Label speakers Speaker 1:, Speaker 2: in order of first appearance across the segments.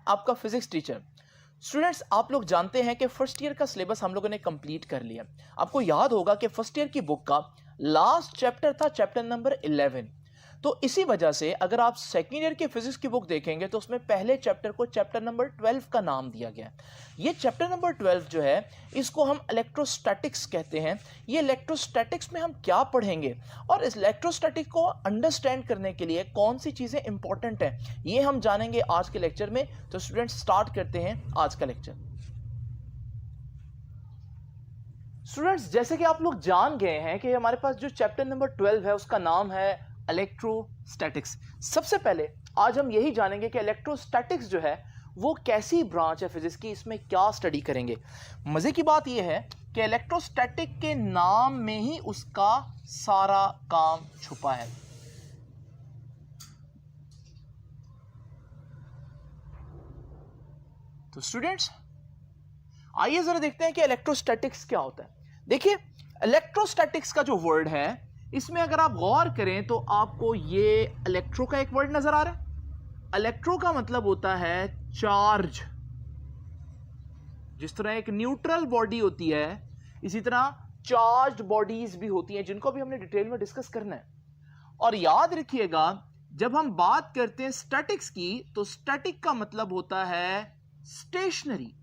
Speaker 1: आपका physics teacher. Students, आप लोग जानते हैं कि फर्स्ट ईयर का सिलेबस हम लोगों ने कंप्लीट कर लिया। आपको याद होगा कि फर्स्ट ईयर की बुक का लास्ट चैप्टर था चैप्टर नंबर 11। तो इसी वजह से अगर आप सेकेंड ईयर की फिजिक्स की बुक देखेंगे तो उसमें पहले चैप्टर को चैप्टर नंबर 12 का नाम दिया गया। ये चैप्टर नंबर 12 जो है इसको हम इलेक्ट्रोस्टैटिक्स कहते हैं। ये इलेक्ट्रोस्टैटिक्स में हम क्या पढ़ेंगे और इस इलेक्ट्रोस्टैटिक को अंडरस्टैंड करने के लिए कौन सी चीज़ें इंपॉर्टेंट हैं, ये हम जानेंगे आज के लेक्चर में। तो स्टूडेंट्स, स्टार्ट करते हैं आज का लेक्चर। स्टूडेंट्स, जैसे कि आप लोग जान गए हैं कि हमारे पास जो चैप्टर नंबर 12 है उसका नाम है इलेक्ट्रोस्टैटिक्स। सबसे पहले आज हम यही जानेंगे कि इलेक्ट्रोस्टैटिक्स जो है वो कैसी ब्रांच है फिजिक्स की, इसमें क्या स्टडी करेंगे। मजे की बात यह है कि इलेक्ट्रोस्टैटिक के नाम में ही उसका सारा काम छुपा है। तो स्टूडेंट्स, आइए जरा देखते हैं कि इलेक्ट्रोस्टैटिक्स क्या होता है। देखिए, इलेक्ट्रोस्टैटिक्स का जो वर्ड है इसमें अगर आप गौर करें तो आपको ये इलेक्ट्रो का एक वर्ड नजर आ रहा है। इलेक्ट्रो का मतलब होता है चार्ज। जिस तरह एक न्यूट्रल बॉडी होती है, इसी तरह चार्ज्ड बॉडीज भी होती हैं, जिनको भी हमने डिटेल में डिस्कस करना है। और याद रखिएगा, जब हम बात करते हैं स्टैटिक्स की तो स्टैटिक का मतलब होता है स्टेशनरी।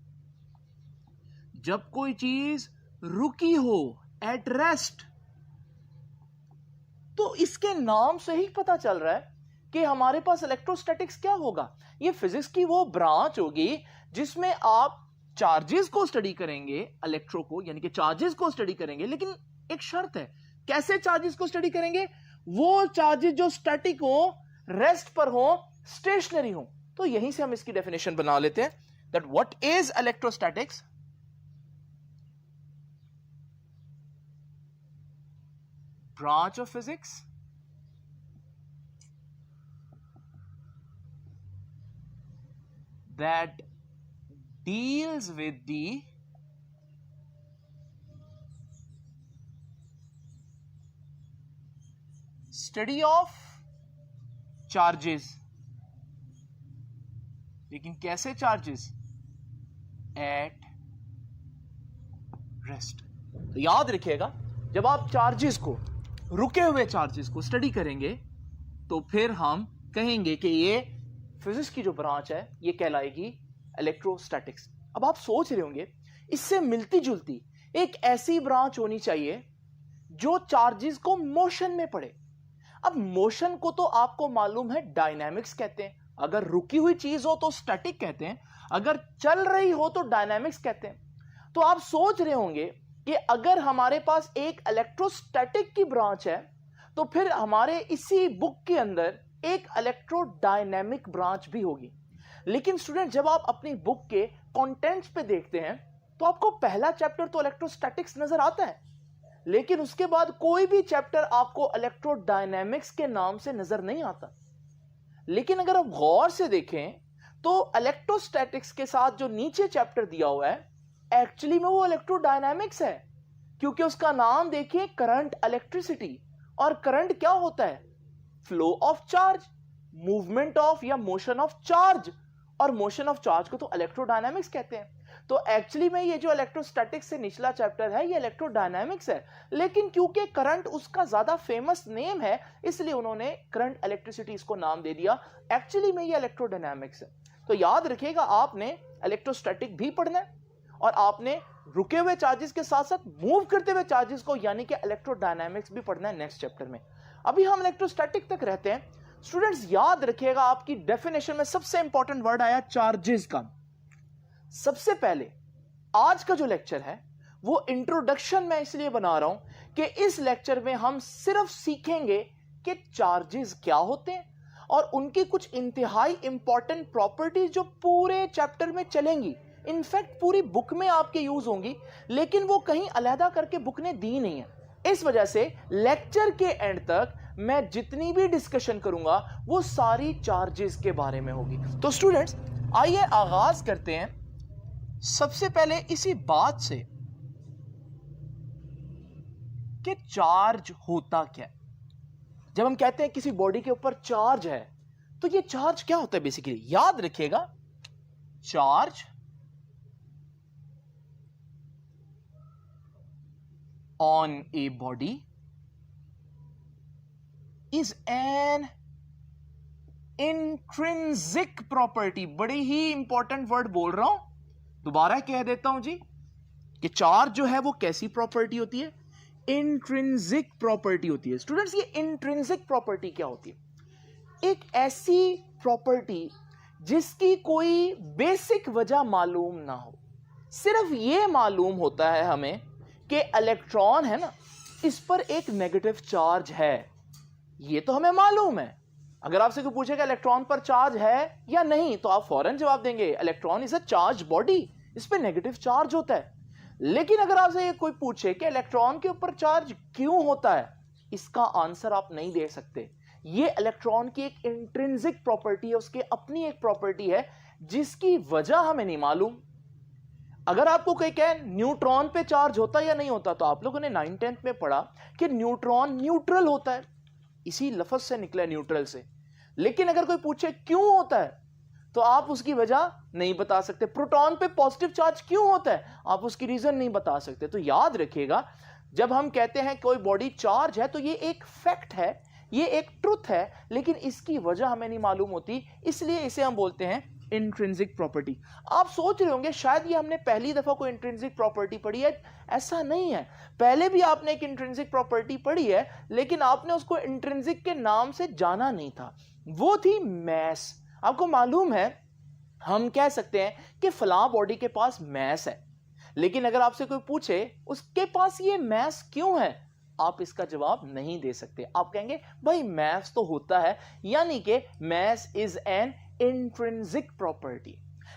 Speaker 1: जब कोई चीज रुकी हो, एट रेस्ट, तो इसके नाम से ही पता चल रहा है कि हमारे पास इलेक्ट्रोस्टैटिक्स क्या होगा। ये फिजिक्स की वो ब्रांच होगी जिसमें आप चार्जेस को स्टडी करेंगे, इलेक्ट्रो को यानी कि चार्जेस को स्टडी करेंगे। लेकिन एक शर्त है, कैसे चार्जेस को स्टडी करेंगे? वो चार्जेस जो स्टैटिक हो, रेस्ट पर हो, स्टेशनरी हो। तो यहीं से हम इसकी डेफिनेशन बना लेते हैं that what is electrostatics. Branch of physics that deals with the study of charges। लेकिन कैसे चार्जेस? At rest. तो याद रखिएगा, जब आप चार्जेस को, रुके हुए चार्जेस को स्टडी करेंगे तो फिर हम कहेंगे कि ये फिजिक्स की जो ब्रांच है ये कहलाएगी इलेक्ट्रोस्टैटिक्स। अब आप सोच रहे होंगे, इससे मिलती जुलती एक ऐसी ब्रांच होनी चाहिए जो चार्जेस को मोशन में पढ़े। अब मोशन को तो आपको मालूम है डायनामिक्स कहते हैं। अगर रुकी हुई चीज हो तो स्टैटिक कहते हैं, अगर चल रही हो तो डायनामिक्स कहते हैं। तो आप सोच रहे होंगे कि अगर हमारे पास एक इलेक्ट्रोस्टैटिक की ब्रांच है तो फिर हमारे इसी बुक के अंदर एक इलेक्ट्रोडायनेमिक ब्रांच भी होगी। लेकिन स्टूडेंट, जब आप अपनी बुक के कंटेंट्स पे देखते हैं तो आपको पहला चैप्टर तो इलेक्ट्रोस्टैटिक्स नजर आता है, लेकिन उसके बाद कोई भी चैप्टर आपको इलेक्ट्रोडायनेमिक्स के नाम से नजर नहीं आता। लेकिन अगर आप गौर से देखें तो इलेक्ट्रोस्टैटिक्स के साथ जो नीचे चैप्टर दिया हुआ है एक्चुअली में वो इलेक्ट्रोडायनामिक्स है, क्योंकि उसका नाम देखिए, करंट इलेक्ट्रिसिटी। और करंट क्या होता है? Flow of charge, movement of या मोशन ऑफ चार्ज। और मोशन ऑफ चार्ज को तो इलेक्ट्रोडायनामिक्स कहते हैं। तो एक्चुअली में ये जो इलेक्ट्रोस्टैटिक्स से निचला चैप्टर है ये इलेक्ट्रोडायनामिक्स है, लेकिन क्योंकि करंट उसका ज्यादा फेमस नेम है इसलिए उन्होंने करंट इलेक्ट्रिसिटी इसको नाम दे दिया। एक्चुअली में ये इलेक्ट्रोडायनामिक्स है। तो याद रखिएगा, आपने इलेक्ट्रोस्टैटिक भी पढ़ना है और आपने रुके हुए चार्जेस के साथ साथ मूव करते हुए चार्जेस को यानी कि इलेक्ट्रोडायनामिक्स भी पढ़ना है नेक्स्ट चैप्टर में। अभी हम इलेक्ट्रोस्टैटिक तक रहते हैं। स्टूडेंट्स, याद रखिएगा, आपकी डेफिनेशन में सबसे इंपॉर्टेंट वर्ड आया चार्जेस का। सबसे पहले आज का जो लेक्चर है वो इंट्रोडक्शन मैं इसलिए बना रहा हूं कि इस लेक्चर में हम सिर्फ सीखेंगे कि चार्जेस क्या होते हैं और उनकी कुछ इंतहाई इंपॉर्टेंट प्रॉपर्टीज जो पूरे चैप्टर में चलेंगी, इनफैक्ट पूरी बुक में आपके यूज होंगी, लेकिन वो कहीं अलहदा करके बुक ने दी नहीं है। इस वजह से लेक्चर के एंड तक मैं जितनी भी डिस्कशन करूंगा वो सारी चार्जेस के बारे में होगी। तो स्टूडेंट्स, आइए आगाज करते हैं सबसे पहले इसी बात से कि चार्ज होता क्या है। जब हम कहते हैं किसी बॉडी के ऊपर चार्ज है तो ये चार्ज क्या होता है बेसिकली? याद रखिएगा, charge on a body is an intrinsic property। बड़ी ही इंपॉर्टेंट वर्ड बोल रहा हूं, दोबारा कह देता हूं जी कि चार्ज जो है वो कैसी प्रॉपर्टी होती है? इंट्रिंसिक प्रॉपर्टी होती है। स्टूडेंट्स, ये इंट्रिंसिक प्रॉपर्टी क्या होती है? एक ऐसी प्रॉपर्टी जिसकी कोई बेसिक वजह मालूम ना हो, सिर्फ ये मालूम होता है हमें कि इलेक्ट्रॉन है ना, इस पर एक नेगेटिव चार्ज है, ये तो हमें मालूम है। अगर आपसे कोई पूछेगा इलेक्ट्रॉन पर चार्ज है या नहीं, तो आप फौरन जवाब देंगे electron is a charge body, इस पर नेगेटिव चार्ज होता है। लेकिन अगर आपसे ये कोई पूछे कि इलेक्ट्रॉन के ऊपर चार्ज क्यों होता है, इसका आंसर आप नहीं दे सकते। ये इलेक्ट्रॉन की एक इंट्रिंसिक प्रॉपर्टी है, उसकी अपनी एक प्रॉपर्टी है जिसकी वजह हमें नहीं मालूम। अगर आपको कोई कहे न्यूट्रॉन पे चार्ज होता या नहीं होता, तो आप लोगों ने 9th-10th में पढ़ा कि न्यूट्रॉन न्यूट्रल होता है, इसी लफ्ज से निकला न्यूट्रल से। लेकिन अगर कोई पूछे क्यों होता है, तो आप उसकी वजह नहीं बता सकते। प्रोटॉन पे पॉजिटिव चार्ज क्यों होता है, आप उसकी रीजन नहीं बता सकते। तो याद रखिएगा, जब हम कहते हैं कोई बॉडी चार्ज है, तो ये एक फैक्ट है, ये एक ट्रुथ है, लेकिन इसकी वजह हमें नहीं मालूम होती, इसलिए इसे हम बोलते हैं इंट्रिंसिक प्रॉपर्टी। आप सोच रहे होंगे शायद ये हमने पहली दफा कोई इंट्रिंसिक प्रॉपर्टी पढ़ी है। ऐसा नहीं है, पहले भी आपने एक इंट्रिंसिक प्रॉपर्टी पढ़ी है, लेकिन आपने उसको इंट्रिंसिक के नाम से जाना नहीं था, वो थी मैस। आपको मालूम है, हम कह सकते हैं कि फलां बॉडी के पास मैस है, लेकिन अगर आपसे कोई पूछे उसके पास ये मैस क्यों है, आप इसका जवाब नहीं दे सकते। आप कहेंगे भाई मैस तो होता है, यानी कि mass is an intrinsic property.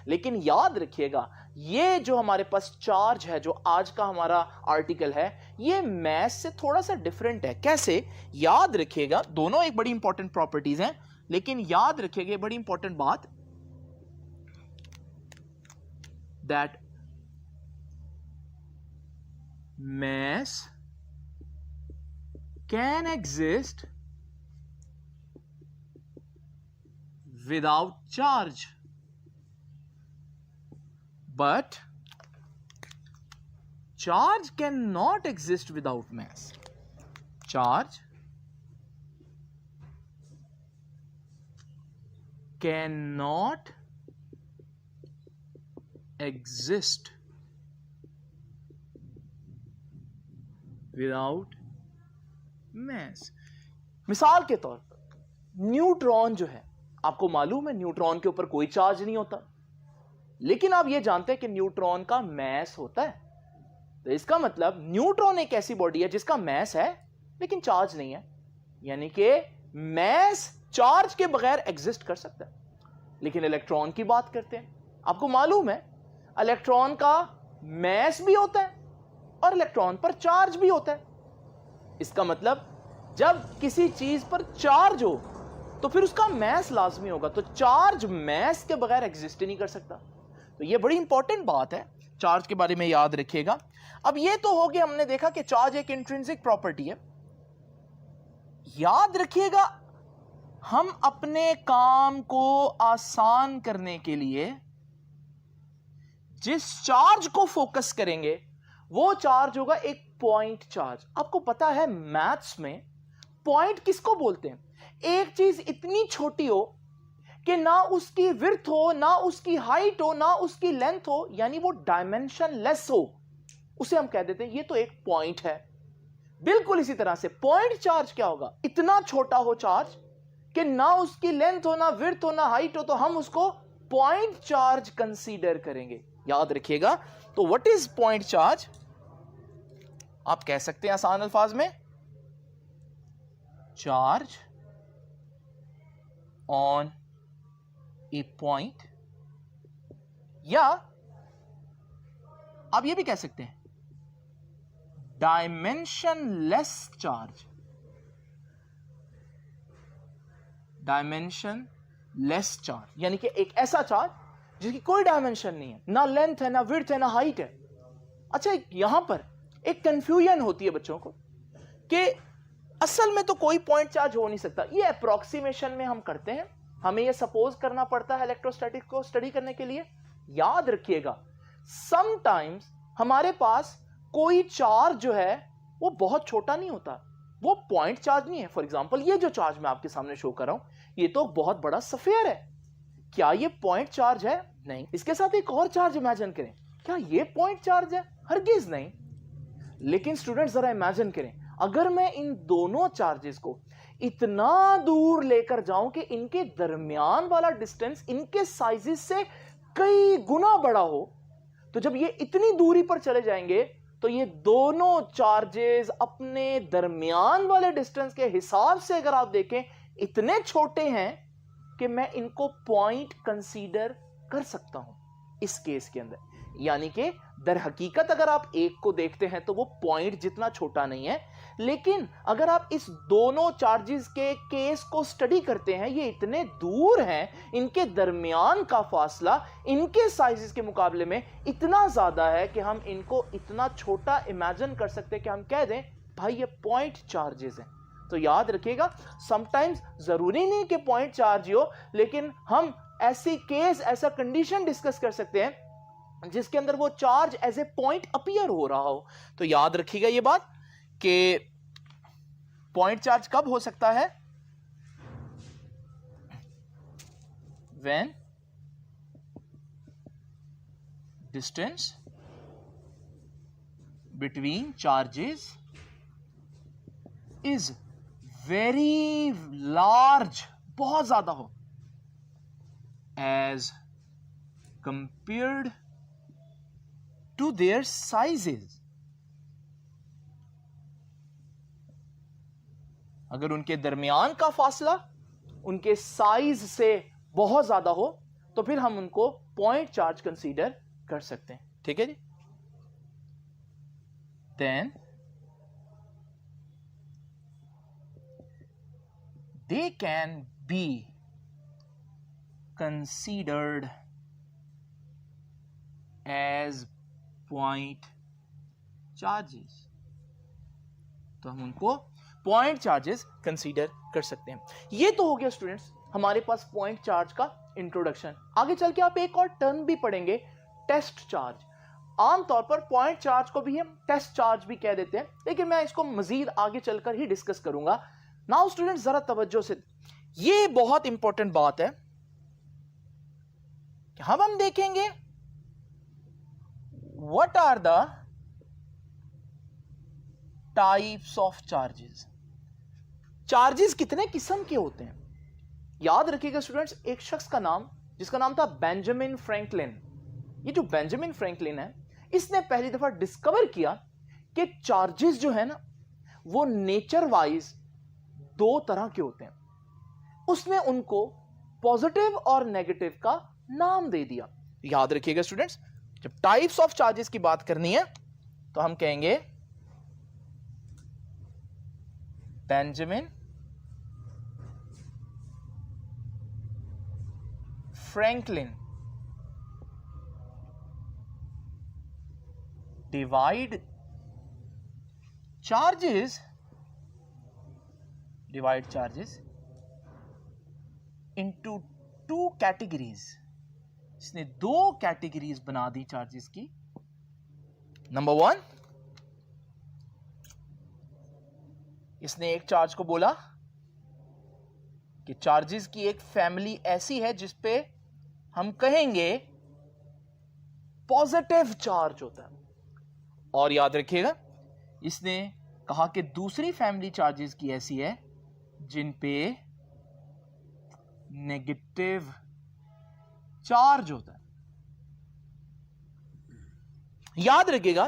Speaker 1: लेकिन याद रखिएगा, ये जो हमारे पास चार्ज है, जो आज का हमारा आर्टिकल है, ये मैस से थोड़ा सा डिफरेंट है। कैसे? याद रखिएगा, दोनों एक बड़ी इंपॉर्टेंट प्रॉपर्टीज हैं, लेकिन याद रखिएगा बड़ी इंपॉर्टेंट बात, that mass can exist without charge, but charge cannot exist without mass. Charge cannot exist without mass. मिसाल के तौर पर न्यूट्रॉन जो है, आपको मालूम है न्यूट्रॉन के ऊपर कोई चार्ज नहीं होता, लेकिन आप यह जानते हैं कि न्यूट्रॉन का मैस होता है। तो इसका मतलब न्यूट्रॉन एक ऐसी बॉडी है जिसका मैस है लेकिन चार्ज नहीं है, यानी कि मैस चार्ज के बगैर एग्जिस्ट कर सकता है। लेकिन इलेक्ट्रॉन की बात करते हैं, आपको मालूम है इलेक्ट्रॉन का मैस भी होता है और इलेक्ट्रॉन पर चार्ज भी होता है। इसका मतलब जब किसी चीज पर चार्ज हो तो फिर उसका मैस लाजमी होगा, तो चार्ज मैस के बगैर एग्जिस्ट ही नहीं कर सकता। तो ये बड़ी इंपॉर्टेंट बात है, चार्ज के बारे में याद रखिएगा। अब ये तो हो गया, हमने देखा कि चार्ज एक इंट्रिंसिक प्रॉपर्टी है। याद रखिएगा, हम अपने काम को आसान करने के लिए जिस चार्ज को फोकस करेंगे वो चार्ज होगा एक पॉइंट चार्ज। आपको पता है मैथ्स में पॉइंट किसको बोलते हैं? एक चीज इतनी छोटी हो कि ना उसकी विड्थ हो, ना उसकी हाइट हो, ना उसकी लेंथ हो, यानी वो डायमेंशन लेस हो, उसे हम कह देते हैं ये तो एक पॉइंट है। बिल्कुल इसी तरह से पॉइंट चार्ज क्या होगा? इतना छोटा हो चार्ज कि ना उसकी लेंथ हो, ना विड्थ हो, ना हाइट हो, तो हम उसको पॉइंट चार्ज कंसीडर करेंगे। याद रखिएगा, तो व्हाट इज पॉइंट चार्ज? आप कह सकते हैं आसान अल्फाज में, चार्ज ऑन ए पॉइंट, या आप ये भी कह सकते हैं डायमेंशनलेस चार्ज। डायमेंशनलेस चार्ज यानी कि एक ऐसा चार्ज जिसकी कोई डायमेंशन नहीं है, ना लेंथ है, ना विड्थ है, ना हाइट है। अच्छा, यहां पर एक कंफ्यूजन होती है बच्चों को कि असल में तो कोई पॉइंट चार्ज हो नहीं सकता। ये अप्रोक्सीमेशन में हम करते हैं, हमें ये सपोज करना पड़ता है इलेक्ट्रोस्टैटिक्स को स्टडी करने के लिए, याद रखिएगा, समटाइम्स हमारे पास कोई चार्ज जो है वो बहुत छोटा नहीं होता, वो पॉइंट चार्ज नहीं है। फॉर एग्जांपल ये जो चार्ज मैं आपके सामने शो कर रहा हूं, ये तो बहुत बड़ा सफेयर है, क्या ये पॉइंट चार्ज है? नहीं। इसके साथ एक और चार्ज इमेजिन करें, क्या ये पॉइंट चार्ज है? हरगिज नहीं। लेकिन स्टूडेंट्स जरा इमेजिन करें, अगर मैं इन दोनों चार्जेस को इतना दूर लेकर जाऊं कि इनके दरमियान वाला डिस्टेंस इनके साइजेस से कई गुना बड़ा हो, तो जब ये इतनी दूरी पर चले जाएंगे तो ये दोनों चार्जेस अपने दरमियान वाले डिस्टेंस के हिसाब से अगर आप देखें इतने छोटे हैं कि मैं इनको पॉइंट कंसीडर कर सकता हूं इस केस के अंदर। यानी कि दर हकीकत अगर आप एक को देखते हैं तो वो पॉइंट जितना छोटा नहीं है, लेकिन अगर आप इस दोनों चार्जेस के केस को स्टडी करते हैं, ये इतने दूर हैं, इनके दरमियान का फासला इनके साइजेस के मुकाबले में इतना ज्यादा है कि हम इनको इतना छोटा इमेजिन कर सकते हैं कि हम कह दें भाई ये पॉइंट चार्जेस हैं। तो याद रखिएगा, समटाइम्स जरूरी नहीं कि पॉइंट चार्ज हो, लेकिन हम ऐसी केस, ऐसा कंडीशन डिस्कस कर सकते हैं जिसके अंदर वो charge as a point appear हो रहा हो। तो याद रखिएगा ये बात कि पॉइंट चार्ज कब हो सकता है? When distance between charges is very large, बहुत ज्यादा हो, as compared to their sizes। अगर उनके दरमियान का फासला उनके साइज से बहुत ज्यादा हो तो फिर हम उनको पॉइंट चार्ज कंसीडर कर सकते हैं। ठीक है जी। Then they can be considered as point charges. तो हम उनको पॉइंट चार्जेस कंसीडर कर सकते हैं। ये तो हो गया स्टूडेंट्स हमारे पास पॉइंट चार्ज का इंट्रोडक्शन। आगे चल के आप एक और टर्म भी पढ़ेंगे, टेस्ट चार्ज। आमतौर पर पॉइंट चार्ज को भी हम टेस्ट चार्ज भी कह देते हैं, लेकिन मैं इसको मजीद आगे चलकर ही डिस्कस करूंगा। नाउ स्टूडेंट्स जरा तवज्जो से, ये बहुत इंपॉर्टेंट बात है कि हम देखेंगे what are the types of charges। Charges कितने किस्म के होते हैं? याद रखिएगा स्टूडेंट्स, एक शख्स का नाम जिसका नाम था बेंजामिन फ्रैंकलिन। ये जो बेंजामिन फ्रैंकलिन है, इसने पहली दफा डिस्कवर किया कि चार्जेस जो है ना वो नेचर वाइज दो तरह के होते हैं। उसने उनको पॉजिटिव और नेगेटिव का नाम दे दिया। याद रखिएगा स्टूडेंट्स, जब टाइप्स ऑफ चार्जेस की बात करनी है तो हम कहेंगे Benjamin Franklin divide charges into two categories. इसने दो कैटेगरीज बना दी चार्जेस की। नंबर वन, इसने एक चार्ज को बोला कि चार्जेस की एक फैमिली ऐसी है जिस पे हम कहेंगे पॉजिटिव चार्ज होता है। और याद रखिएगा, इसने कहा कि दूसरी फैमिली चार्जेस की ऐसी है जिन पे नेगेटिव चार्ज होता है। याद रखिएगा,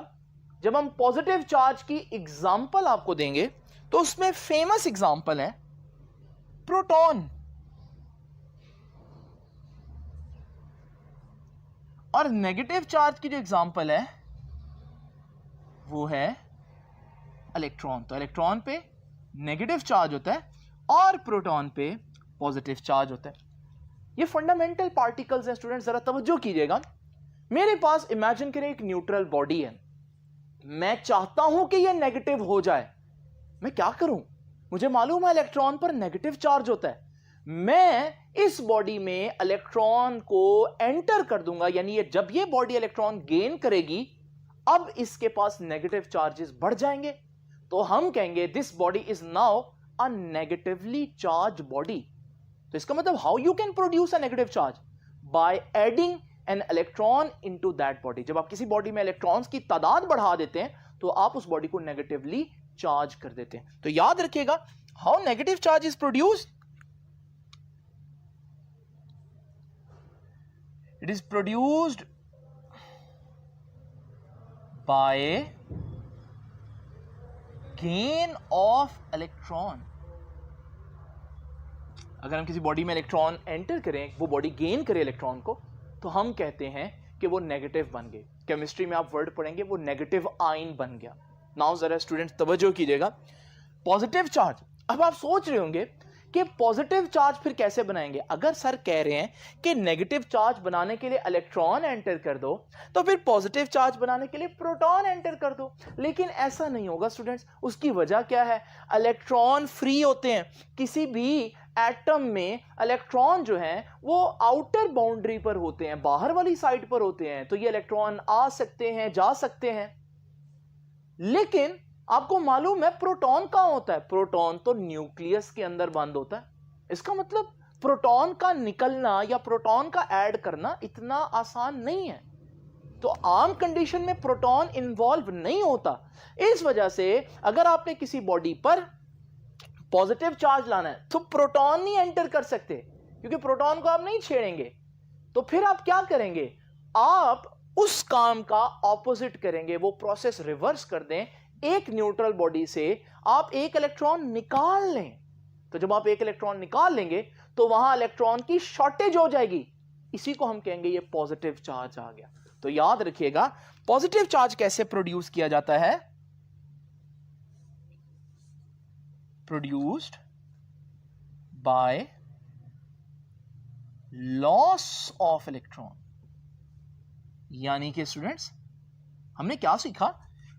Speaker 1: जब हम पॉजिटिव चार्ज की एग्जांपल आपको देंगे तो उसमें फेमस एग्जांपल है प्रोटॉन, और नेगेटिव चार्ज की जो एग्जांपल है वो है इलेक्ट्रॉन। तो इलेक्ट्रॉन पे नेगेटिव चार्ज होता है और प्रोटॉन पे पॉजिटिव चार्ज होता है। ये फंडामेंटल पार्टिकल्स हैं स्टूडेंट, जरा तवज्जो कीजिएगा। मेरे पास इमेजिन करें एक न्यूट्रल बॉडी है, मैं चाहता हूं कि यह नेगेटिव हो जाए, मैं क्या करूं? मुझे मालूम है इलेक्ट्रॉन पर नेगेटिव चार्ज होता है, मैं इस बॉडी में इलेक्ट्रॉन को एंटर कर दूंगा, यानी ये जब ये बॉडी इलेक्ट्रॉन गेन करेगी, अब इसके पास नेगेटिव चार्जेस बढ़ जाएंगे, तो हम कहेंगे this body is now a negatively charge body. तो इसका मतलब how you can produce a negative charge? By adding an electron into that body. जब आप किसी बॉडी में इलेक्ट्रॉन्स की तादाद बढ़ा देते हैं तो आप उस बॉडी को नेगेटिवली चार्ज कर देते हैं। तो याद रखिएगा, how negative charge is produced? It is produced by gain of electron। अगर हम किसी बॉडी में इलेक्ट्रॉन एंटर करें, वो बॉडी गेन करे इलेक्ट्रॉन को, तो हम कहते हैं कि वो नेगेटिव बन गए। केमिस्ट्री में आप वर्ड पढ़ेंगे, वो नेगेटिव आयन बन गया। नाउ जरा स्टूडेंट्स तवज्जो कीजिएगा, पॉजिटिव चार्ज। अब आप सोच रहे होंगे कि पॉजिटिव चार्ज फिर कैसे बनाएंगे? अगर सर कह रहे हैं कि नेगेटिव चार्ज बनाने के लिए इलेक्ट्रॉन एंटर कर दो, तो फिर पॉजिटिव चार्ज बनाने के लिए प्रोटॉन एंटर कर दो। लेकिन ऐसा नहीं होगा स्टूडेंट्स। उसकी वजह क्या है? इलेक्ट्रॉन फ्री होते हैं। किसी भी एटम में इलेक्ट्रॉन जो है वो आउटर बाउंड्री पर होते हैं, बाहर वाली साइड पर होते हैं, तो ये इलेक्ट्रॉन आ सकते हैं, जा सकते हैं। लेकिन आपको मालूम है प्रोटॉन कहां होता है? प्रोटॉन तो न्यूक्लियस के अंदर बंद होता है। इसका मतलब प्रोटॉन का निकलना या प्रोटॉन का ऐड करना इतना आसान नहीं है। तो आम कंडीशन में प्रोटॉन इन्वॉल्व नहीं होता। इस वजह से अगर आपने किसी बॉडी पर पॉजिटिव चार्ज लाना है तो प्रोटॉन नहीं एंटर कर सकते, क्योंकि प्रोटॉन को आप नहीं छेड़ेंगे। तो फिर आप क्या करेंगे? आप उस काम का ऑपोजिट करेंगे, वो प्रोसेस रिवर्स कर दें। एक न्यूट्रल बॉडी से आप एक इलेक्ट्रॉन निकाल लें। तो जब आप एक इलेक्ट्रॉन निकाल लेंगे तो वहां इलेक्ट्रॉन की शॉर्टेज हो जाएगी। इसी को हम कहेंगे ये पॉजिटिव चार्ज आ गया। तो याद रखिएगा, पॉजिटिव चार्ज कैसे प्रोड्यूस किया जाता है? Produced by loss of electron. यानी कि स्टूडेंट्स हमने क्या सीखा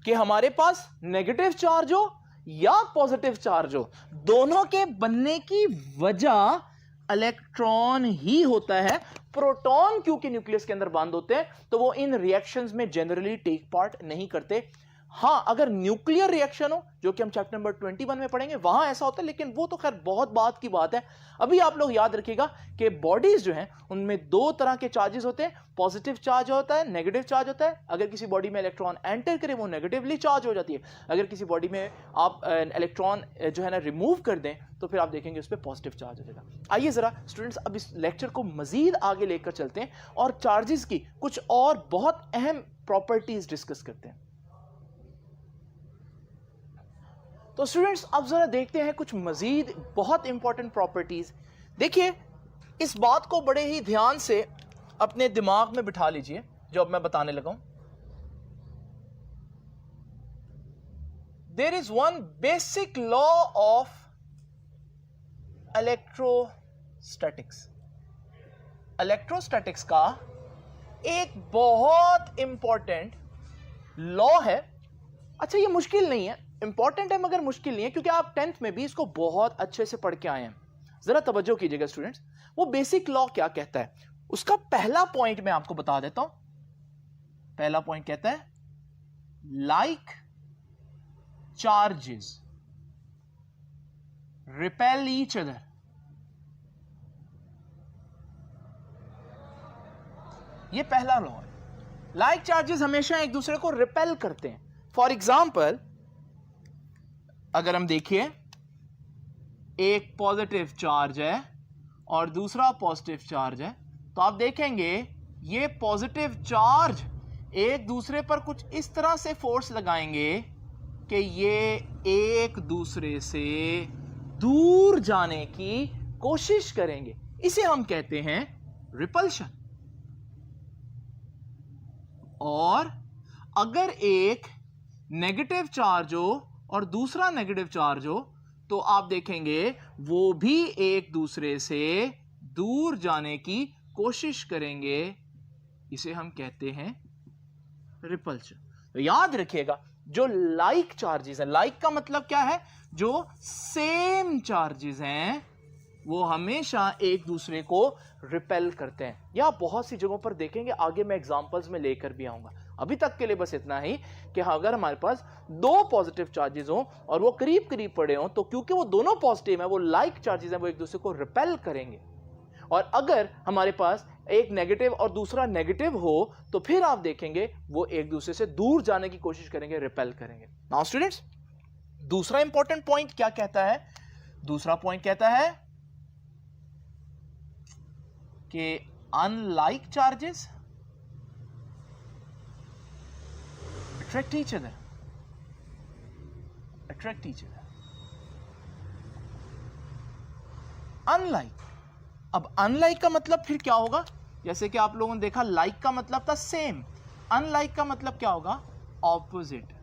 Speaker 1: कि हमारे पास नेगेटिव चार्ज हो या पॉजिटिव चार्ज हो, दोनों के बनने की वजह इलेक्ट्रॉन ही होता है। प्रोटॉन क्योंकि न्यूक्लियस के अंदर बंद होते हैं तो वो इन रिएक्शंस में जनरली टेक पार्ट नहीं करते। हाँ, अगर न्यूक्लियर रिएक्शन हो, जो कि हम चैप्टर नंबर 21 में पढ़ेंगे, वहां ऐसा होता है। लेकिन वो तो खैर बहुत बात की बात है। अभी आप लोग याद रखिएगा कि बॉडीज जो हैं उनमें दो तरह के चार्जेस होते हैं। पॉजिटिव चार्ज होता है, नेगेटिव चार्ज होता है। अगर किसी बॉडी में इलेक्ट्रॉन एंटर करे वो नेगेटिवली चार्ज हो जाती है। अगर किसी बॉडी में आप इलेक्ट्रॉन जो है ना रिमूव कर दें तो फिर आप देखेंगे उस पर पॉजिटिव चार्ज हो जाएगा। आइए जरा स्टूडेंट्स अब इस लेक्चर को मजीद आगे लेकर चलते हैं और चार्जेस की कुछ और बहुत अहम प्रॉपर्टीज डिस्कस करते हैं। तो स्टूडेंट्स अब जरा देखते हैं कुछ मजीद बहुत इंपॉर्टेंट प्रॉपर्टीज। देखिए, इस बात को बड़े ही ध्यान से अपने दिमाग में बिठा लीजिए जो अब मैं बताने लगा हूं। There is one basic law of electrostatics. Electrostatics का एक बहुत इंपॉर्टेंट लॉ है। अच्छा, ये मुश्किल नहीं है, इंपॉर्टेंट है मगर मुश्किल नहीं है, क्योंकि आप 10th में भी इसको बहुत अच्छे से पढ़ के आए हैं। जरा तवज्जो कीजिएगा स्टूडेंट्स, वो बेसिक लॉ क्या कहता है। उसका पहला पॉइंट मैं आपको बता देता हूं। पहला पॉइंट कहता है like charges repel each other. ये पहला लॉ है। लाइक चार्जेस हमेशा एक दूसरे को रिपेल करते हैं। फॉर एग्जाम्पल, अगर हम देखिए एक पॉजिटिव चार्ज है और दूसरा पॉजिटिव चार्ज है, तो आप देखेंगे ये पॉजिटिव चार्ज एक दूसरे पर कुछ इस तरह से फोर्स लगाएंगे कि ये एक दूसरे से दूर जाने की कोशिश करेंगे। इसे हम कहते हैं रिपल्शन। और अगर एक नेगेटिव चार्ज हो और दूसरा नेगेटिव चार्ज हो तो आप देखेंगे वो भी एक दूसरे से दूर जाने की कोशिश करेंगे। इसे हम कहते हैं रिपल्शन। तो याद रखिएगा, जो लाइक चार्जेस हैं, लाइक का मतलब क्या है? जो सेम चार्जेस हैं वो हमेशा एक दूसरे को रिपेल करते हैं। या बहुत सी जगहों पर देखेंगे, आगे मैं एग्जांपल्स में लेकर भी आऊंगा। अभी तक के लिए बस इतना ही कि अगर हमारे पास दो पॉजिटिव चार्जेस हों और वो करीब करीब पड़े हों, तो क्योंकि वो दोनों पॉजिटिव हैं, वो लाइक चार्जेस हैं, वो एक दूसरे को रिपेल करेंगे। और अगर हमारे पास एक नेगेटिव और दूसरा नेगेटिव हो, तो फिर आप देखेंगे वो एक दूसरे से दूर जाने की कोशिश करेंगे, रिपेल करेंगे। नाउ स्टूडेंट्स, दूसरा इंपॉर्टेंट पॉइंट क्या कहता है? दूसरा पॉइंट कहता है कि unlike charges attract each other. Unlike, अब अनलाइक का मतलब फिर क्या होगा? जैसे कि आप लोगों ने देखा, लाइक का मतलब था सेम, अनलाइक का मतलब क्या होगा? ऑपोजिट।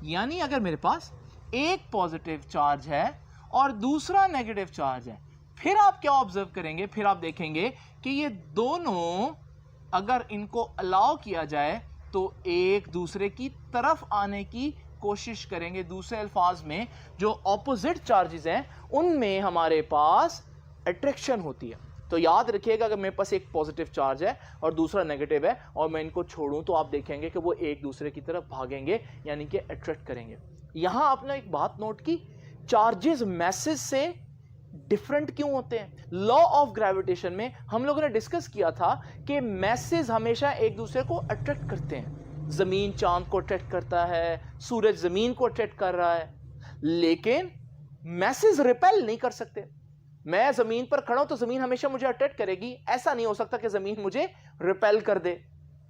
Speaker 1: यानी अगर मेरे पास एक पॉजिटिव चार्ज है और दूसरा नेगेटिव चार्ज है, फिर आप क्या ऑब्जर्व करेंगे? फिर आप देखेंगे कि ये दोनों अगर इनको अलाउ किया जाए तो एक दूसरे की तरफ आने की कोशिश करेंगे। दूसरे अल्फाज में, जो ऑपोजिट चार्जेस हैं उनमें हमारे पास अट्रैक्शन होती है। तो याद रखिएगा, अगर मेरे पास एक पॉजिटिव चार्ज है और दूसरा नेगेटिव है और मैं इनको छोड़ूं, तो आप देखेंगे कि वो एक दूसरे की तरफ भागेंगे, यानी कि अट्रैक्ट करेंगे। यहां आपने एक बात नोट की, चार्जेस मैसेज से डिफरेंट क्यों होते हैं? लॉ ऑफ ग्रेविटेशन में हम लोगों ने डिस्कस किया था कि मैसेज हमेशा एक दूसरे को अट्रैक्ट करते हैं। जमीन चांद को अट्रैक्ट करता है, सूरज जमीन को अट्रैक्ट कर रहा है, लेकिन मैसेज रिपेल नहीं कर सकते। मैं जमीन पर खड़ा हूं तो जमीन हमेशा मुझे अट्रैक्ट करेगी, ऐसा नहीं हो सकता कि जमीन मुझे रिपेल कर दे।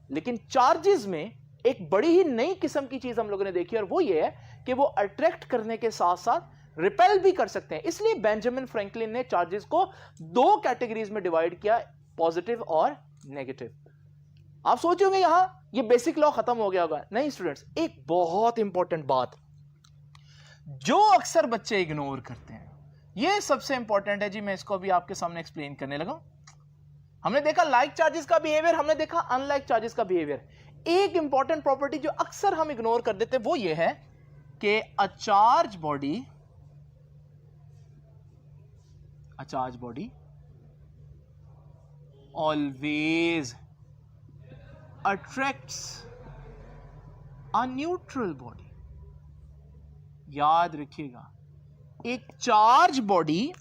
Speaker 1: लेकिन चार्जेस में एक बड़ी ही नई किस्म की चीज हम लोगों ने देखी, और वो ये है कि वो अट्रैक्ट करने के साथ साथ रिपेल भी कर सकते हैं। इसलिए बेंजामिन फ्रैंकलिन ने चार्जेस को दो कैटेगरीज में डिवाइड किया, पॉजिटिव और नेगेटिव। आप सोच होंगे यहां ये बेसिक लॉ खत्म हो गया होगा। नहीं स्टूडेंट्स, एक बहुत इंपॉर्टेंट बात जो अक्सर बच्चे इग्नोर करते हैं, ये सबसे इंपॉर्टेंट है जी। मैं इसको भी आपके सामने एक्सप्लेन करने लगा। हमने देखा लाइक चार्जेस का बिहेवियर, हमने देखा अनलाइक चार्जेस का बिहेवियर। एक इंपॉर्टेंट प्रॉपर्टी जो अक्सर हम इग्नोर कर देते हैं वो ये है कि अ charge body always attracts a neutral body। याद रखिएगा, एक चार्ज बॉडी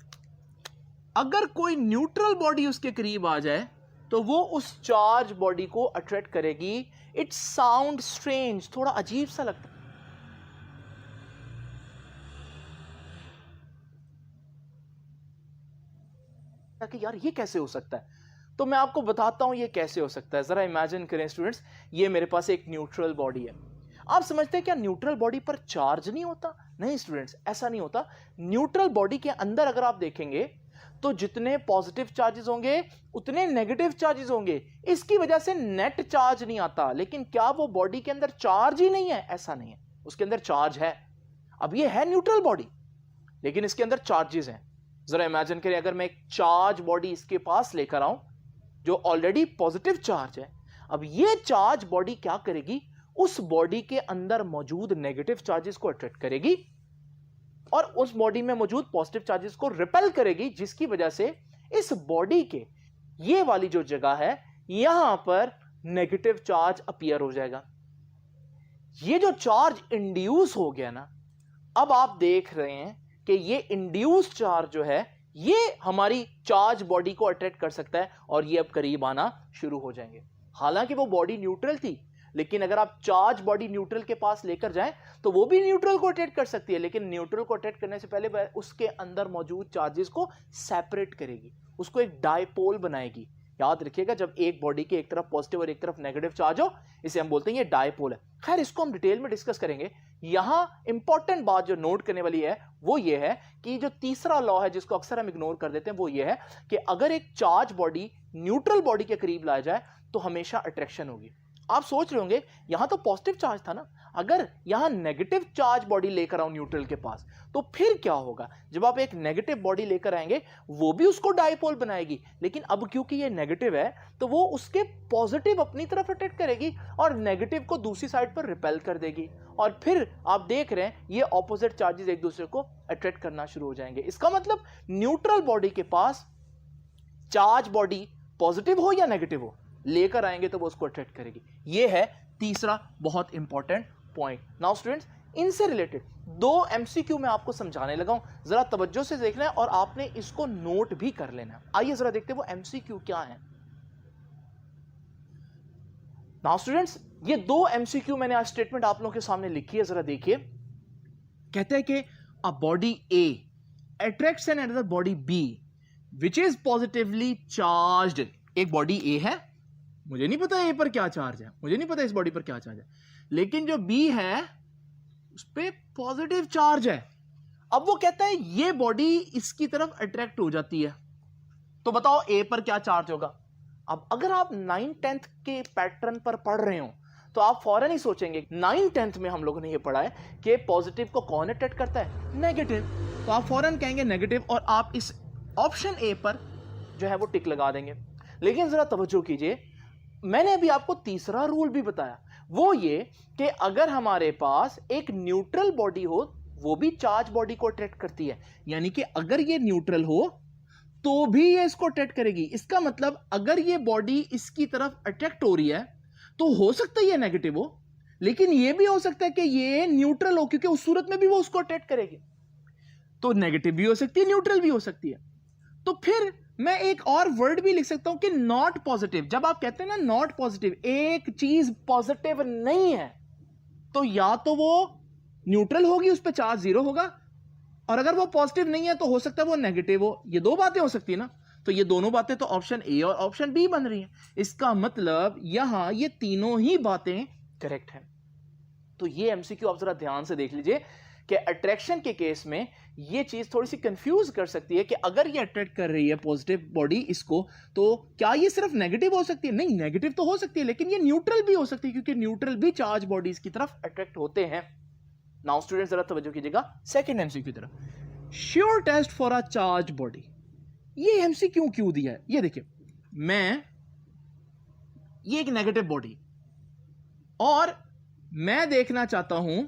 Speaker 1: अगर कोई न्यूट्रल बॉडी उसके करीब आ जाए तो वो उस चार्ज बॉडी को अट्रैक्ट करेगी। इट साउंड स्ट्रेंज, थोड़ा अजीब सा लगता है कि यार ये कैसे हो सकता है। तो मैं आपको बताता हूं ये कैसे हो सकता है। जरा इमेजिन करें स्टूडेंट्स, ये मेरे पास एक न्यूट्रल बॉडी है। आप समझते हैं क्या न्यूट्रल बॉडी पर चार्ज नहीं होता? नहीं स्टूडेंट्स, ऐसा नहीं होता। न्यूट्रल बॉडी के अंदर अगर आप देखेंगे तो जितने पॉजिटिव चार्जेस होंगे उतने नेगेटिव चार्जेस होंगे। इसकी वजह से नेट चार्ज नहीं आता। लेकिन क्या वो बॉडी के अंदर चार्ज ही नहीं है? ऐसा नहीं है, उसके अंदर चार्ज है। अब ये है न्यूट्रल बॉडी, लेकिन इसके अंदर चार्जेस हैं। जरा इमेजिन करें, अगर मैं एक चार्ज बॉडी इसके पास लेकर आऊं जो ऑलरेडी पॉजिटिव चार्ज है, अब ये चार्ज बॉडी क्या करेगी? उस बॉडी के अंदर मौजूद नेगेटिव चार्जेस को अट्रैक्ट करेगी और उस बॉडी में मौजूद पॉजिटिव चार्जेस को रिपेल करेगी, जिसकी वजह से इस बॉडी के ये वाली जो जगह है यहां पर नेगेटिव चार्ज अपीयर हो जाएगा। ये जो चार्ज इंड्यूस हो गया ना, अब आप देख रहे हैं कि ये इंड्यूस चार्ज जो है ये हमारी चार्ज बॉडी को अट्रैक्ट कर सकता है और ये अब करीब आना शुरू हो जाएंगे। हालांकि वो बॉडी न्यूट्रल थी, लेकिन अगर आप चार्ज बॉडी न्यूट्रल के पास लेकर जाएं तो वो भी न्यूट्रल को अट्रैक्ट कर सकती है, लेकिन न्यूट्रल को अट्रैक्ट करने से पहले वह उसके अंदर मौजूद चार्जेस को सेपरेट करेगी, उसको एक डायपोल बनाएगी। याद रखिएगा, जब एक बॉडी के एक तरफ पॉजिटिव और एक तरफ नेगेटिव चार्ज हो, इसे हम बोलते हैं ये डायपोल है। खैर, इसको हम डिटेल में डिस्कस करेंगे। यहां इंपॉर्टेंट बात जो नोट करने वाली है वो ये है कि जो तीसरा लॉ है जिसको अक्सर हम इग्नोर कर देते हैं वो ये है कि अगर एक चार्ज बॉडी न्यूट्रल बॉडी के करीब लाया जाए तो हमेशा अट्रैक्शन होगी। आप सोच रहे होंगे यहां तो पॉजिटिव चार्ज था ना, अगर यहां नेगेटिव चार्ज बॉडी लेकर आऊं न्यूट्रल के पास तो फिर क्या होगा? जब आप एक नेगेटिव बॉडी लेकर आएंगे वो भी उसको डाइपोल बनाएगी, लेकिन अब क्योंकि ये नेगेटिव है तो वो उसके पॉजिटिव अपनी तरफ अट्रैक्ट करेगी और नेगेटिव को दूसरी साइड पर रिपेल कर देगी, और फिर आप देख रहे हैं ये ऑपोजिट चार्जेस एक दूसरे को अट्रैक्ट करना शुरू हो जाएंगे। इसका मतलब न्यूट्रल बॉडी के पास चार्ज बॉडी पॉजिटिव हो या नेगेटिव हो लेकर आएंगे तो वो उसको अट्रैक्ट करेगी। ये है तीसरा बहुत इंपॉर्टेंट पॉइंट। नाउ स्टूडेंट्स, इनसे रिलेटेड 2 एमसीक्यू मैं आपको समझाने लगा हूं, जरा तवज्जो से देखना है और आपने इसको नोट भी कर लेना है। आइए जरा देखते हैं वो एमसीक्यू क्या है। नाउ स्टूडेंट्स, ये 2 एमसीक्यू मैंने आज स्टेटमेंट आप लोगों के सामने लिखी है, जरा देखिए। कहते हैं कि a body A attracts an another body B which is positively charged. एक बॉडी ए है, मुझे नहीं पता ए पर क्या चार्ज है, मुझे नहीं पता इस बॉडी पर क्या चार्ज है, लेकिन जो बी है उस पर पॉजिटिव चार्ज है। अब वो कहता है ये बॉडी इसकी तरफ अट्रैक्ट हो जाती है, तो बताओ ए पर क्या चार्ज होगा? अब अगर आप 9th-10th के पैटर्न पर पढ़ रहे हो तो आप फौरन ही सोचेंगे 9th-10th में हम लोगों ने ये पढ़ा है कि पॉजिटिव को कौन अट्रैक्ट करता है? नेगेटिव। तो आप फौरन कहेंगे नेगेटिव और आप इस ऑप्शन ए पर जो है वो टिक लगा देंगे। लेकिन जरा तवज्जो कीजिए, मैंने अभी आपको तीसरा रूल भी बताया, वो ये कि अगर हमारे पास एक न्यूट्रल बॉडी हो वो भी चार्ज बॉडी को अट्रैक्ट करती है, यानी कि अगर ये न्यूट्रल हो तो भी ये इसको अट्रैक्ट करेगी। इसका मतलब अगर ये बॉडी इसकी तरफ अट्रैक्ट हो रही है तो हो सकता है ये नेगेटिव हो, लेकिन ये भी हो सकता है कि ये न्यूट्रल हो, क्योंकि उस सूरत में भी वो उसको अट्रैक्ट करेगी। तो नेगेटिव भी हो सकती है, न्यूट्रल भी हो सकती है। तो फिर मैं एक और वर्ड भी लिख सकता हूं कि नॉट पॉजिटिव। जब आप कहते हैं ना नॉट पॉजिटिव, एक चीज पॉजिटिव नहीं है, तो या तो वो न्यूट्रल होगी, उस पर चार्ज 0 होगा, और अगर वो पॉजिटिव नहीं है तो हो सकता है वो नेगेटिव हो। ये 2 बातें हो सकती है ना, तो ये दोनों बातें तो ऑप्शन ए और ऑप्शन बी बन रही हैं। इसका मतलब यहां ये तीनों ही बातें करेक्ट हैं। तो ये एमसीक्यू आप जरा ध्यान से देख लीजिए कि अट्रैक्शन के केस में ये चीज थोड़ी सी कंफ्यूज कर सकती है कि अगर ये अट्रैक्ट कर रही है पॉजिटिव बॉडी इसको, तो क्या ये सिर्फ नेगेटिव हो सकती है? नहीं, नेगेटिव तो हो सकती है, लेकिन ये न्यूट्रल भी हो सकती है, क्योंकि न्यूट्रल भी चार्ज बॉडीज की तरफ अट्रैक्ट होते हैं। नाउ स्टूडेंट्स, जरा तवज्जो कीजिएगा सेकंड एमसीक्यू की तरफ। Sure test for a charge body. ये एमसीक्यू क्यों दिया है? ये देखिए, ये एक नेगेटिव बॉडी और मैं देखना चाहता हूं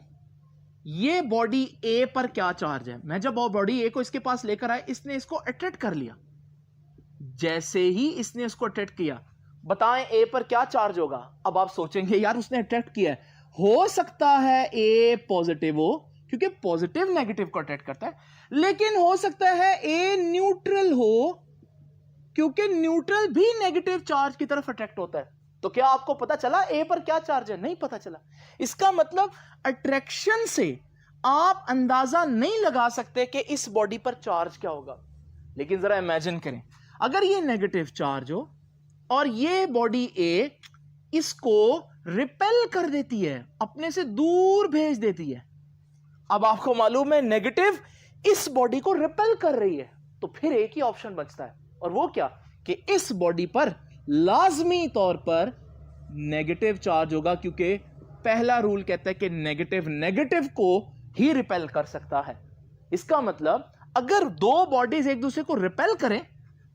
Speaker 1: ये बॉडी ए पर क्या चार्ज है। मैं जब बॉडी ए को इसके पास लेकर आया, इसने इसको अट्रैक्ट कर लिया। जैसे ही इसने इसको अट्रैक्ट किया, बताएं ए पर क्या चार्ज होगा? अब आप सोचेंगे यार उसने अट्रैक्ट किया है, हो सकता है ए पॉजिटिव हो, क्योंकि पॉजिटिव नेगेटिव को अट्रैक्ट करता है, लेकिन हो सकता है ए न्यूट्रल हो, क्योंकि न्यूट्रल भी नेगेटिव चार्ज की तरफ अट्रैक्ट होता है। तो क्या आपको पता चला ए पर क्या चार्ज है? नहीं पता चला। इसका मतलब अट्रैक्शन से आप अंदाजा नहीं लगा सकते कि इस बॉडी पर चार्ज क्या होगा। लेकिन जरा इमेजिन करें, अगर ये नेगेटिव चार्ज हो और ये बॉडी ए इसको रिपेल कर देती है, अपने से दूर भेज देती है। अब आपको मालूम है नेगेटिव इस बॉडी को रिपेल कर रही है, तो फिर एक ही ऑप्शन बचता है, और वो क्या कि इस बॉडी पर लाजमी तौर पर नेगेटिव चार्ज होगा, क्योंकि पहला रूल कहता है कि नेगेटिव नेगेटिव को ही रिपेल कर सकता है। इसका मतलब अगर 2 बॉडीज एक दूसरे को रिपेल करें,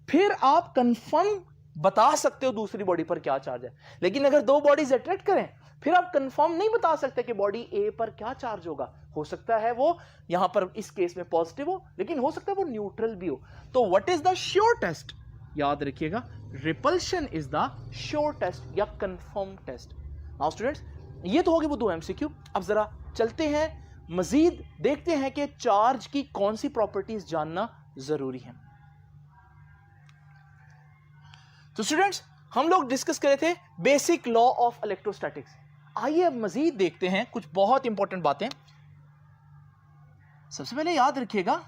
Speaker 1: फिर आप कंफर्म बता सकते हो दूसरी बॉडी पर क्या चार्ज है। लेकिन अगर 2 बॉडीज अट्रैक्ट करें, फिर आप कंफर्म नहीं बता सकते कि बॉडी ए पर क्या चार्ज होगा। हो सकता है वो यहां पर इस केस में पॉजिटिव हो, लेकिन हो सकता है वो न्यूट्रल भी हो। तो what is the sure test? याद रखिएगा, repulsion is the sure test या कंफर्म टेस्ट। नाउ स्टूडेंट्स, ये तो हो गए वो 2 एमसीक्यू। अब जरा चलते हैं मजीद, देखते हैं कि चार्ज की कौन सी प्रॉपर्टीज जानना जरूरी है। तो स्टूडेंट्स, हम लोग डिस्कस कर रहे थे बेसिक लॉ ऑफ इलेक्ट्रोस्टैटिक्स। आइए अब मजीद देखते हैं कुछ बहुत इंपॉर्टेंट बातें। सबसे पहले याद रखिएगा,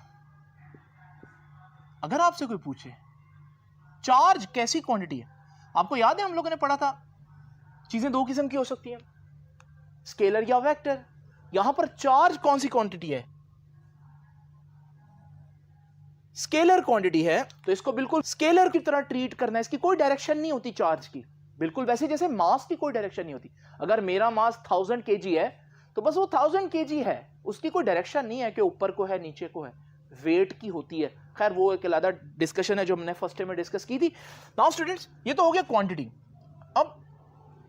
Speaker 1: अगर आपसे कोई पूछे चार्ज कैसी क्वांटिटी है, आपको याद है हम लोगों ने पढ़ा था चीजें 2 किस्म की हो सकती हैं, स्केलर या वेक्टर। यहां पर चार्ज कौन सी क्वांटिटी है? स्केलर क्वांटिटी है, तो इसको बिल्कुल स्केलर की तरह ट्रीट करना है। इसकी कोई डायरेक्शन नहीं होती चार्ज की, बिल्कुल वैसे जैसे मास की कोई डायरेक्शन नहीं होती। अगर मेरा मास 1000 kg है तो बस वो 1000 kg है, उसकी कोई डायरेक्शन नहीं है कि ऊपर को है नीचे को है, वेट की होती है। खैर वो एक अलग डिस्कशन है जो हमने फर्स्ट डे में डिस्कस की थी। नाउ स्टूडेंट्स, ये तो हो गया क्वांटिटी। अब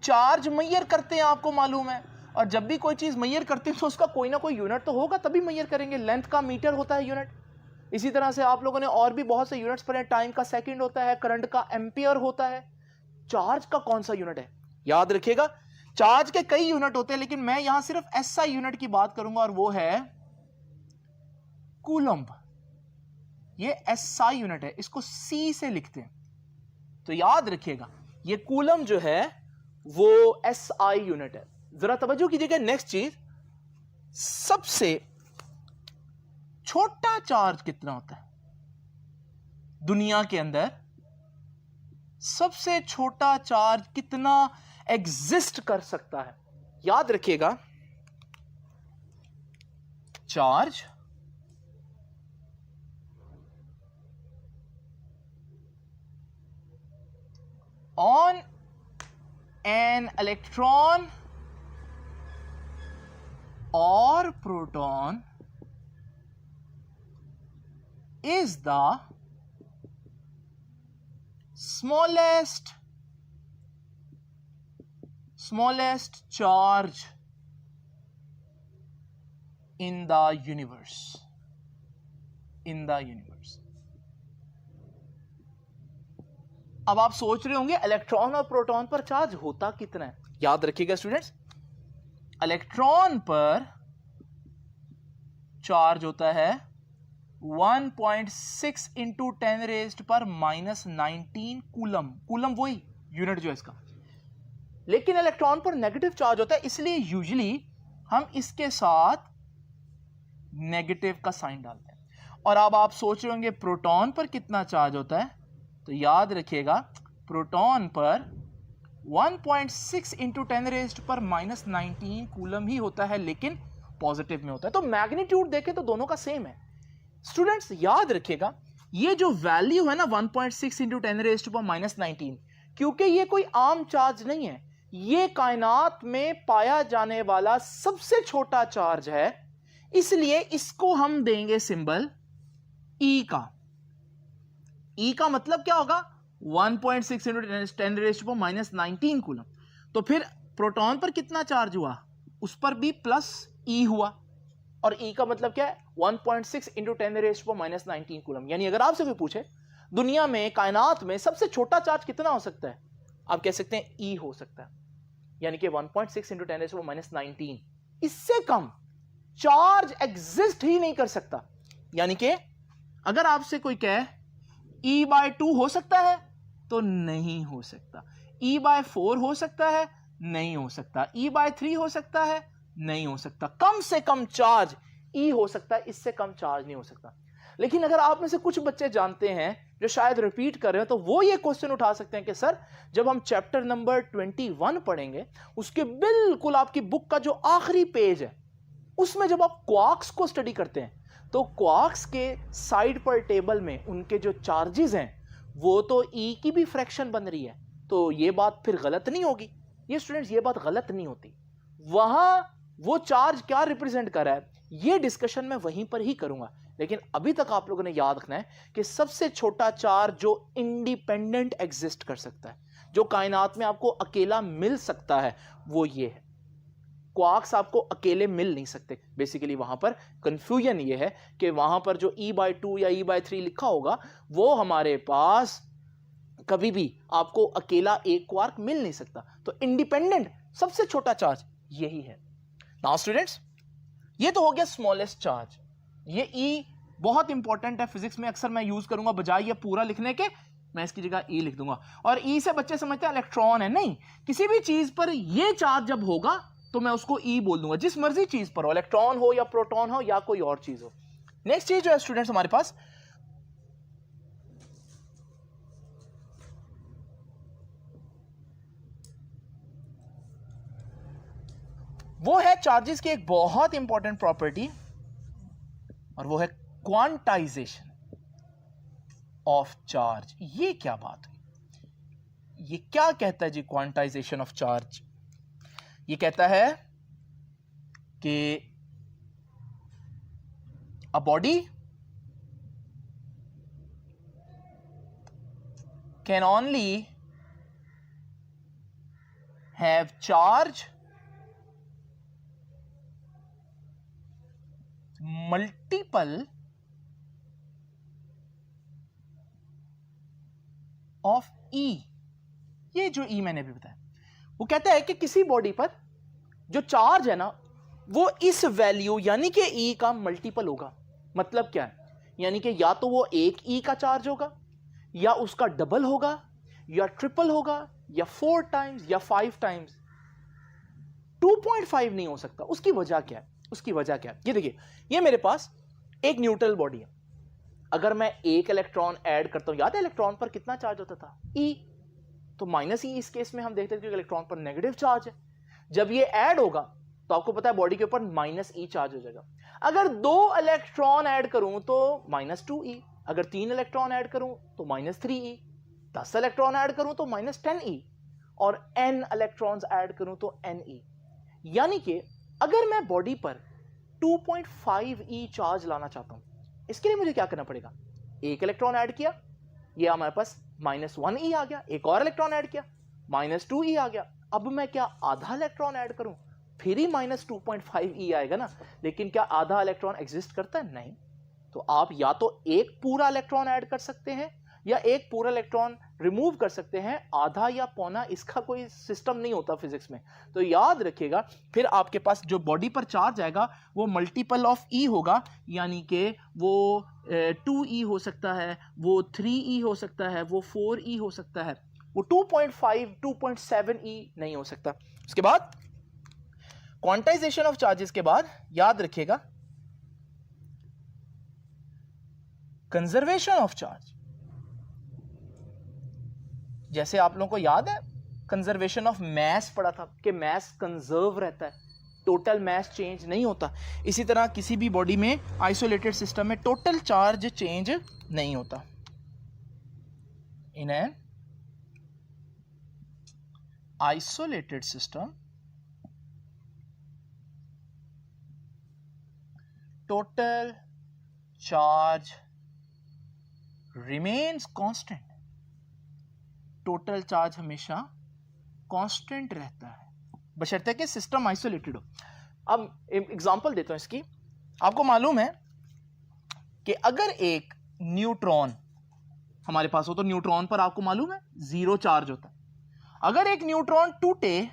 Speaker 1: चार्ज मेजर करते हैं, आपको मालूम है, और जब भी कोई चीज मेजर करते हैं तो उसका कोई ना कोई यूनिट तो होगा, तभी मेजर करेंगे। लेंथ का मीटर होता है यूनिट, इसी तरह से आप लोगों ने और भी बहुत से यूनिट्स पढ़े, टाइम का सेकंड होता है, करंट का एम्पियर होता है। चार्ज का कौन सा यूनिट है? याद रखिएगा, चार्ज के कई यूनिट होते हैं, लेकिन मैं यहां सिर्फ एसआई यूनिट की बात करूंगा और वो है कूलम्ब। ये एसआई यूनिट है, इसको सी से लिखते हैं, तो याद रखिएगा ये कूलम्ब जो है वो एसआई यूनिट है। जरा तवज्जो कीजिएगा, नेक्स्ट चीज, सबसे छोटा चार्ज कितना होता है दुनिया के अंदर? सबसे छोटा चार्ज कितना एग्जिस्ट कर सकता है? याद रखिएगा, charge on an electron or proton is the smallest charge in the universe. अब आप सोच रहे होंगे इलेक्ट्रॉन और प्रोटॉन पर चार्ज होता कितना है? याद रखिएगा स्टूडेंट्स, इलेक्ट्रॉन पर चार्ज होता है 1.6 इंटू 10 रेज्ड पर -19 कूलम। कूलम वही यूनिट जो है इसका, लेकिन इलेक्ट्रॉन पर नेगेटिव चार्ज होता है, इसलिए यूजुअली हम इसके साथ नेगेटिव का साइन डालते हैं। और अब आप सोच रहे होंगे प्रोटॉन पर कितना चार्ज होता है, तो याद रखिएगा प्रोटॉन पर 1.6 इंटू 10 रेज्ड पर -19 कूलम ही होता है, लेकिन पॉजिटिव में होता है। तो मैग्नीट्यूड देखें तो दोनों का सेम है। स्टूडेंट्स याद रखिएगा, ये जो वैल्यू है ना 1.6 इंटू 10 रेज्ड पर -19, क्योंकि ये कोई आम चार्ज नहीं है, ये कायनात में पाया जाने वाला सबसे छोटा चार्ज है, इसलिए इसको हम देंगे सिंबल ई का। ई का मतलब क्या होगा? 1.6 इंटू 10 रेज़्ड टू -19 कूलम। तो फिर प्रोटॉन पर कितना चार्ज हुआ, उस पर भी प्लस ई हुआ, और ई का मतलब क्या है? 1.6 इंटू 10 रेज़्ड टू -19 कूलम। यानी अगर आपसे कोई पूछे दुनिया में, कायनात में सबसे छोटा चार्ज कितना हो सकता है, आप कह सकते हैं ई हो सकता है, यानी कि 1.6 इंटू 10 रेज़्ड टू -19। इससे कम चार्ज एग्जिस्ट ही नहीं कर सकता। यानी कि अगर आपसे कोई कहे E/2 हो सकता है, तो नहीं हो सकता। E/4 हो सकता है, नहीं हो सकता। E/3 हो सकता है, नहीं हो सकता। कम से कम चार्ज E हो सकता है, इससे कम चार्ज नहीं हो सकता। लेकिन अगर आप में से कुछ बच्चे जानते हैं जो शायद रिपीट कर रहे हैं, तो वो ये क्वेश्चन उठा सकते हैं कि सर जब हम चैप्टर नंबर 21 पढ़ेंगे, उसके बिल्कुल आपकी बुक का जो आखिरी पेज है, उसमें जब आप क्वार्क्स को स्टडी करते हैं, तो क्वार्क्स के साइड पर टेबल में उनके जो चार्जेस हैं वो तो ई की भी फ्रैक्शन बन रही है, तो ये बात फिर गलत नहीं होगी। ये स्टूडेंट्स, ये बात गलत नहीं होती। वहां वो चार्ज क्या रिप्रेजेंट कर रहा है, ये डिस्कशन मैं वहीं पर ही करूंगा। लेकिन अभी तक आप लोगों ने याद रखना है कि सबसे छोटा चार्ज जो इंडिपेंडेंट एग्जिस्ट कर सकता है, जो कायनात में आपको अकेला मिल सकता है, वो ये है। क्वार्क्स आपको अकेले मिल नहीं सकते। बेसिकली वहां पर कंफ्यूजन ये है कि वहां पर जो E/2 या E/3 लिखा होगा, वो हमारे पास कभी भी आपको अकेला एक क्वार्क मिल नहीं सकता। तो इंडिपेंडेंट सबसे छोटा चार्ज यही है। नाउ स्टूडेंट्स, ये तो हो गया स्मॉलेस्ट चार्ज। ये E बहुत इंपॉर्टेंट है, फिजिक्स में अक्सर मैं यूज करूंगा, बजाय ये पूरा लिखने के मैं इसकी जगह E लिख दूंगा। और E से बच्चे समझते हैं इलेक्ट्रॉन है, नहीं, किसी भी चीज पर ये चार्ज जब होगा तो मैं उसको E बोल दूंगा, जिस मर्जी चीज पर हो, इलेक्ट्रॉन हो या प्रोटॉन हो या कोई और चीज हो। नेक्स्ट चीज जो है स्टूडेंट्स हमारे पास, वो है चार्जेस की एक बहुत इंपॉर्टेंट प्रॉपर्टी, और वो है क्वांटाइजेशन ऑफ चार्ज। ये क्या बात हुई? ये क्या कहता है जी क्वांटाइजेशन ऑफ चार्ज? ये कहता है कि a body can only have charge multiple of E। ये जो E मैंने भी बताया, वो कहता है कि किसी बॉडी पर जो चार्ज है ना वो इस वैल्यू यानी कि E का मल्टीपल होगा। मतलब क्या है? यानी कि या तो वो एक E का चार्ज होगा, या उसका डबल होगा, या ट्रिपल होगा, या 4 टाइम्स या 5 टाइम्स। 2.5 नहीं हो सकता। उसकी वजह क्या है? उसकी वजह क्या है? ये देखिए, ये मेरे पास एक न्यूट्रल बॉडी है। अगर मैं एक इलेक्ट्रॉन ऐड करता हूं, याद है इलेक्ट्रॉन पर कितना चार्ज होता था? E। तो माइनस E इस केस में हम देखते हैं क्योंकि इलेक्ट्रॉन पर नेगेटिव चार्ज है। जब ये ऐड होगा तो आपको पता है बॉडी के ऊपर माइनस E चार्ज हो जाएगा। अगर 2 इलेक्ट्रॉन ऐड करूं तो -2E, अगर 3 इलेक्ट्रॉन ऐड करूं तो -3E, 10 इलेक्ट्रॉन ऐड करूं तो -10E, और n इलेक्ट्रॉन्स ऐड करूं तो Ne। यानी कि अगर मैं बॉडी पर 2.5E चार्ज लाना चाहता हूं, इसके लिए मुझे क्या करना पड़ेगा? एक इलेक्ट्रॉन ऐड किया, ये हमारे पास -1E आ गया, एक और इलेक्ट्रॉन ऐड किया, -2E आ गया। अब मैं क्या आधा इलेक्ट्रॉन ऐड करूं, फिर ही -2.5E आएगा ना। लेकिन क्या आधा इलेक्ट्रॉन एग्जिस्ट करता है? नहीं। तो आप या तो एक पूरा इलेक्ट्रॉन ऐड कर सकते हैं या एक पूरा इलेक्ट्रॉन रिमूव कर सकते हैं। आधा या पौना इसका कोई सिस्टम नहीं होता फिजिक्स में। तो याद रखिएगा, फिर आपके पास जो बॉडी पर चार्ज आएगा वो मल्टीपल ऑफ E होगा, यानी कि वो 2E हो सकता है, वो 3E हो सकता है, वो 4E हो सकता है, वो 2.5 2.7E नहीं हो सकता। उसके बाद क्वांटाइजेशन ऑफ चार्जेस के बाद याद रखिएगा कंजर्वेशन ऑफ चार्ज। जैसे आप लोगों को याद है कंजर्वेशन ऑफ मैस पढ़ा था कि मैस कंजर्व रहता है, टोटल मैस चेंज नहीं होता। इसी तरह किसी भी बॉडी में आइसोलेटेड सिस्टम में टोटल चार्ज चेंज नहीं होता। In an isolated system total charge remains constant. Total charge हमेशा कांस्टेंट रहता है बशर्ते कि सिस्टम आइसोलेटेड हो। अब एग्जांपल देता हूं इसकी। आपको मालूम है कि अगर एक न्यूट्रॉन हमारे पास हो तो न्यूट्रॉन पर आपको मालूम है 0 चार्ज होता है। अगर एक न्यूट्रॉन टूटे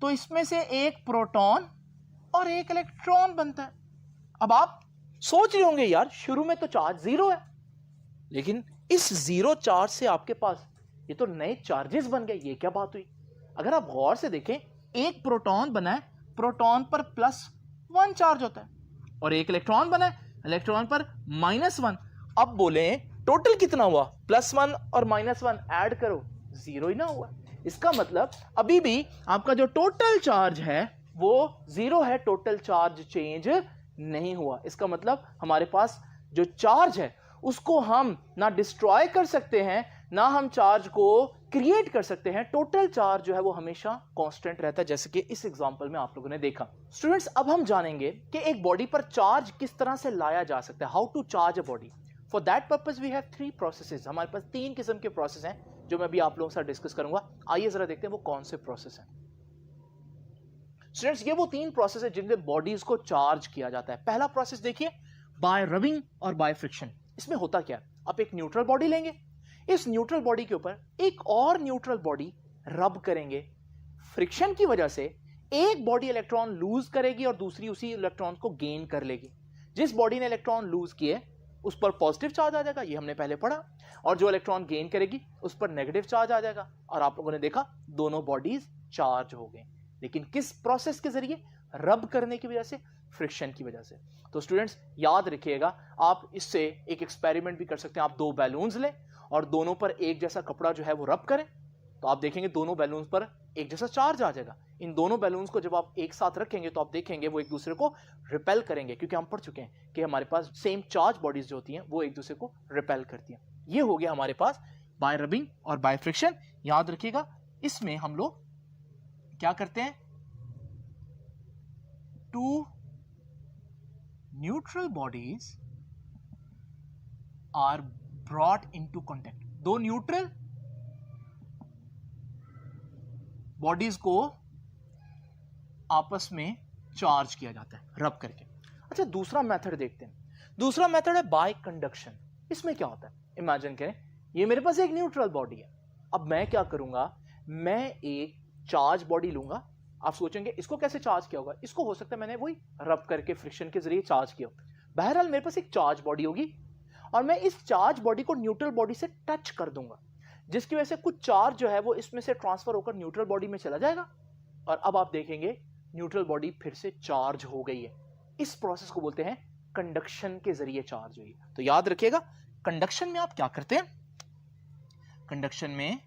Speaker 1: तो इसमें से एक प्रोटॉन और एक इलेक्ट्रॉन बनता है। अब आप सोच रहे होंगे यार शुरू में तो चार्ज 0 है, लेकिन इस 0 चार्ज से आपके पास ये तो नए चार्जेस बन गए। ये क्या बात हुई? अगर आप गौर से देखें, एक प्रोटॉन बना है, प्रोटॉन पर +1 चार्ज होता है, और एक इलेक्ट्रॉन बना है, इलेक्ट्रॉन पर -1। अब बोले टोटल कितना हुआ? +1 और -1 ऐड करो, 0 ही ना हुआ। इसका मतलब अभी भी आपका जो टोटल चार्ज है वो 0 है, टोटल चार्ज चेंज नहीं हुआ। इसका मतलब हमारे पास जो चार्ज है उसको हम ना डिस्ट्रॉय कर सकते हैं ना हम चार्ज को क्रिएट कर सकते हैं। टोटल चार्ज जो है वो हमेशा कांस्टेंट रहता है, जैसे कि इस एग्जांपल में आप लोगों ने देखा। स्टूडेंट्स, अब हम जानेंगे कि एक बॉडी पर चार्ज किस तरह से लाया जा सकता है, how to charge a body. For that purpose we have 3 processes. हमारे पास 3 किस्म के प्रोसेस हैं जो मैं भी आप लोगों के साथ डिस्कस करूंगा। आइए जरा देखते हैं वो कौन से प्रोसेस हैं। स्टूडेंट्स, ये वो 3 प्रोसेस है जिनसे बॉडीज को चार्ज किया जाता है। पहला प्रोसेस देखिए, बाय रबिंग और बाय फ्रिक्शन। इसमें होता क्या है, आप एक न्यूट्रल बॉडी लेंगे, इस न्यूट्रल बॉडी के ऊपर एक और न्यूट्रल बॉडी रब करेंगे। फ्रिक्शन की वजह से एक बॉडी इलेक्ट्रॉन लूज करेगी और दूसरी उसी इलेक्ट्रॉन को गेन कर लेगी। जिस बॉडी ने इलेक्ट्रॉन लूज किए उस पर पॉजिटिव चार्ज आ जाएगा, ये हमने पहले पढ़ा, और जो इलेक्ट्रॉन गेन करेगी उस पर नेगेटिव चार्ज आ जाएगा। और आप लोगों ने देखा दोनों बॉडीज चार्ज हो गए, लेकिन किस प्रोसेस के जरिए? रब करने की वजह से, फ्रिक्शन की वजह से। तो स्टूडेंट्स याद रखिएगा, आप इससे एक एक्सपेरिमेंट भी कर सकते हैं। आप 2 बैलून्स लें और दोनों पर एक जैसा कपड़ा जो है वो रब करें, तो आप देखेंगे दोनों बैलून्स पर एक जैसा चार्ज आ जाएगा। इन दोनों बैलून्स को जब आप एक साथ रखेंगे तो आप देखेंगे वो एक दूसरे को रिपेल करेंगे, क्योंकि हम पढ़ चुके हैं कि हमारे पास सेम चार्ज बॉडीज जो होती हैं वो एक दूसरे को रिपेल करती हैं। ये हो गया हमारे पास बाय रबिंग और बाय फ्रिक्शन। याद रखिएगा, इसमें हम लोग क्या करते हैं, two neutral bodies are brought into contact. दो न्यूट्रल बॉडीज को आपस में चार्ज किया जाता है रब करके। अच्छा, दूसरा मेथड देखते हैं। दूसरा मेथड है बाय कंडक्शन। इसमें क्या होता है, इमेजिन करें ये मेरे पास एक न्यूट्रल बॉडी है। अब मैं क्या करूंगा, मैं एक चार्ज बॉडी लूंगा। आप सोचेंगे इसको कैसे चार्ज किया होगा, इसको हो सकता है मैंने वही रब करके फ्रिक्शन के जरिए चार्ज किया। बहरहाल मेरे पास एक चार्ज बॉडी होगी और मैं इस चार्ज बॉडी को न्यूट्रल बॉडी से टच कर दूंगा, जिसकी वजह से कुछ चार्ज जो है वो इसमें से ट्रांसफर होकर न्यूट्रल बॉडी में चला जाएगा और अब आप देखेंगे न्यूट्रल बॉडी फिर से चार्ज हो गई है। इस प्रोसेस को बोलते हैं कंडक्शन के जरिए चार्ज हुई। तो याद रखिएगा, कंडक्शन में आप क्या करते हैं, कंडक्शन में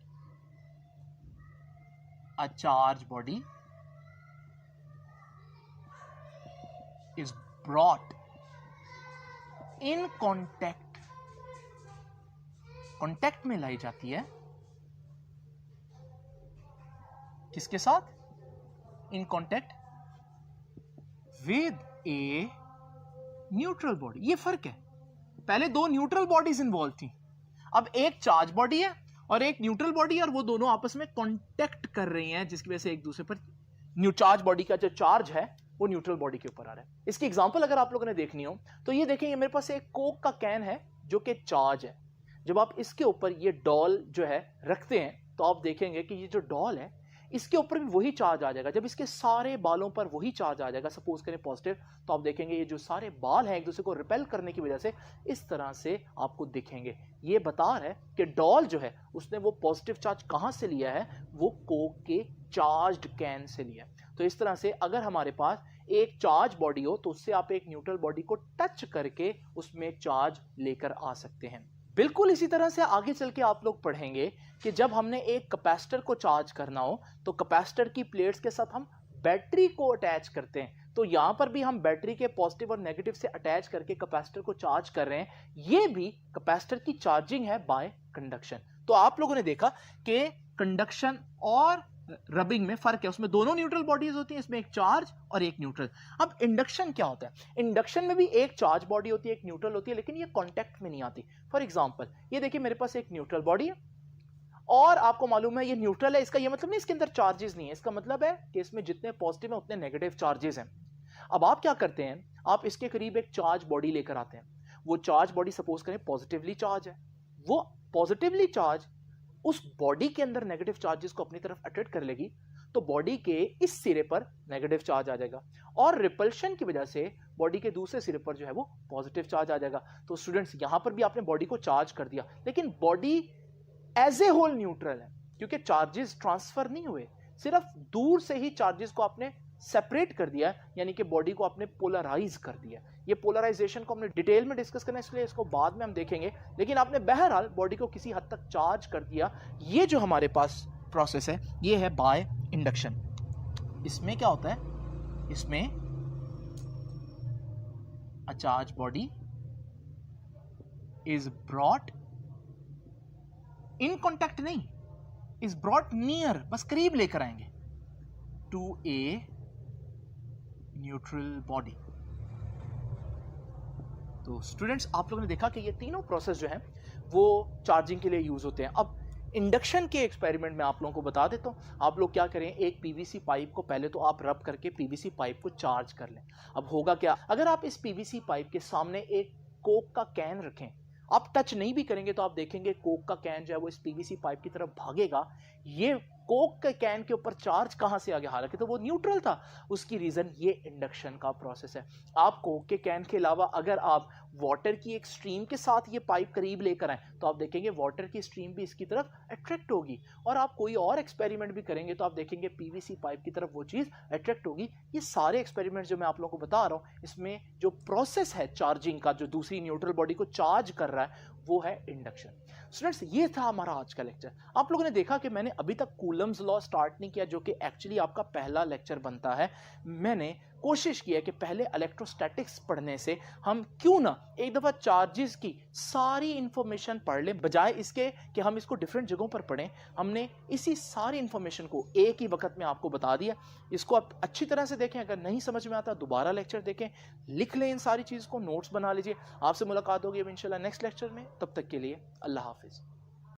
Speaker 1: अ charge body is brought in contact, contact में लाई जाती है किसके साथ, in contact with a neutral body. ये फर्क है, पहले दो न्यूट्रल बॉडीज इन्वॉल्व थी, अब एक चार्ज बॉडी है और एक न्यूट्रल बॉडी है और वो दोनों आपस में कॉन्टैक्ट कर रही हैं, जिसकी वजह से एक दूसरे पर न्यू चार्ज बॉडी का जो चार्ज है वो न्यूट्रल बॉडी के ऊपर आ रहा है। इसकी एग्जांपल अगर आप लोगों ने देखनी हो तो ये देखें, ये मेरे पास एक कोक का कैन है जो कि चार्ज है। जब आप इसके ऊपर ये डॉल जो है रखते हैं तो आप देखेंगे कि ये जो डॉल है इसके ऊपर भी वही चार्ज आ जाएगा। जब इसके सारे बालों पर वही चार्ज आ जाएगा, सपोज करें पॉजिटिव, तो आप देखेंगे ये जो सारे बाल हैं एक दूसरे को रिपेल करने की वजह से इस तरह से आपको दिखेंगे। ये बता रहा है कि डॉल जो है उसने वो पॉजिटिव चार्ज कहां से लिया है, वो कोक के चार्ज्ड कैन से लिया है। तो इस तरह से अगर हमारे पास एक चार्ज बॉडी हो तो उससे आप एक न्यूट्रल बॉडी को टच करके उसमें चार्ज लेकर आ सकते हैं। बिल्कुल इसी तरह से आगे चल के आप लोग पढ़ेंगे कि जब हमने एक कैपेसिटर को चार्ज करना हो तो कैपेसिटर की प्लेट्स के साथ हम बैटरी को अटैच करते हैं। तो यहां पर भी हम बैटरी के पॉजिटिव और नेगेटिव से अटैच करके कैपेसिटर को चार्ज कर रहे हैं। ये भी कैपेसिटर की चार्जिंग है बाय कंडक्शन। तो आप लोगों ने देखा कि कंडक्शन और रबिंग में फर्क है, उसमें दोनों न्यूट्रल बॉडीज होती हैं, इसमें एक चार्ज और एक न्यूट्रल। अब इंडक्शन क्या होता है, इंडक्शन में भी एक चार्ज बॉडी होती है, एक न्यूट्रल होती है, लेकिन ये कांटेक्ट में नहीं आती। फॉर एग्जांपल ये देखिए, मेरे पास एक न्यूट्रल बॉडी है और आपको मालूम है ये न्यूट्रल है, इसका ये मतलब नहीं इसके अंदर चार्जेस नहीं है, इसका मतलब है कि इसमें जितने पॉजिटिव है उतने नेगेटिव चार्जेस हैं। अब आप क्या करते हैं, आप इसके करीब एक चार्ज बॉडी लेकर आते हैं। वो चार्ज बॉडी सपोज करें पॉजिटिवली चार्ज है, वो पॉजिटिवली चार्ज उस बॉडी के अंदर नेगेटिव चार्जेस को अपनी तरफ अट्रैक्ट कर लेगी, तो बॉडी के इस सिरे पर नेगेटिव चार्ज आ जाएगा और रिपल्शन की वजह से बॉडी के दूसरे सिरे पर जो है वो पॉजिटिव चार्ज आ जाएगा। तो स्टूडेंट्स यहां पर भी आपने बॉडी को चार्ज कर दिया, लेकिन body as a whole neutral है, क्योंकि चार्जेस ट्रांसफर नहीं हुए, सिर्फ दूर से ही चार्जेस को आपने सेपरेट कर दिया, यानी कि बॉडी को आपने पोलराइज कर दिया। ये पोलराइजेशन को हमने डिटेल में डिस्कस करना है, इसलिए इसको बाद में हम देखेंगे, लेकिन आपने बहरहाल बॉडी को किसी हद तक चार्ज कर दिया। ये जो हमारे पास प्रोसेस है ये है बाय इंडक्शन। इसमें क्या होता है, इसमें अ charge body is brought in contact, नहीं इज ब्रॉट नियर, बस करीब लेकर आएंगे, टू ए न्यूट्रल बॉडी। तो स्टूडेंट्स आप लोगों ने देखा कि ये तीनों प्रोसेस जो है वो चार्जिंग के लिए यूज होते हैं। अब इंडक्शन के एक्सपेरिमेंट में आप लोगों को बता देता हूं। आप लोग क्या करें, एक पीवीसी पाइप को पहले तो आप रब करके पीवीसी पाइप को चार्ज कर लें। अब होगा क्या, अगर आप इस पीवीसी पाइप के सामने एक कोक का कैन रखें, आप टच नहीं भी करेंगे तो आप देखेंगे कोक का कैन जो है वो इस पीवीसी पाइप की तरफ भागेगा। ये कोक के कैन के ऊपर चार्ज कहां से आ गया, हालांकि तो वो न्यूट्रल था, उसकी रीजन ये इंडक्शन का प्रोसेस है। आप कोक के कैन के अलावा अगर आप वाटर की एक स्ट्रीम के साथ ये पाइप करीब लेकर आए तो आप देखेंगे वाटर की स्ट्रीम भी इसकी तरफ अट्रैक्ट होगी, और आप कोई और एक्सपेरिमेंट भी करेंगे तो आप देखेंगे पीवीसी पाइप की तरफ वो चीज अट्रैक्ट होगी। ये सारे एक्सपेरिमेंट जो मैं आप लोगों को बता रहा हूं, इसमें जो प्रोसेस है चार्जिंग का, जो दूसरी न्यूट्रल बॉडी को चार्ज कर रहा है, वो है इंडक्शन। स्टूडेंट्स ये था हमारा आज का लेक्चर। आप लोगों ने देखा कि मैंने अभी तक कूलम्स लॉ स्टार्ट नहीं किया, जो कि एक्चुअली आपका पहला लेक्चर बनता है। मैंने कोशिश की है कि पहले इलेक्ट्रोस्टैटिक्स पढ़ने से हम क्यों ना एक दफ़ा चार्जेस की सारी इंफॉर्मेशन पढ़ लें, बजाय इसके कि हम इसको डिफरेंट जगहों पर पढ़ें। हमने इसी सारी इंफॉर्मेशन को एक ही वक्त में आपको बता दिया। इसको आप अच्छी तरह से देखें, अगर नहीं समझ में आता दोबारा लेक्चर देखें, लिख लें इन सारी चीज़ को, नोट्स बना लीजिए। आपसे मुलाकात होगी अब इंशाल्लाह नेक्स्ट लेक्चर में। तब तक के लिए अल्लाह हाफिज़।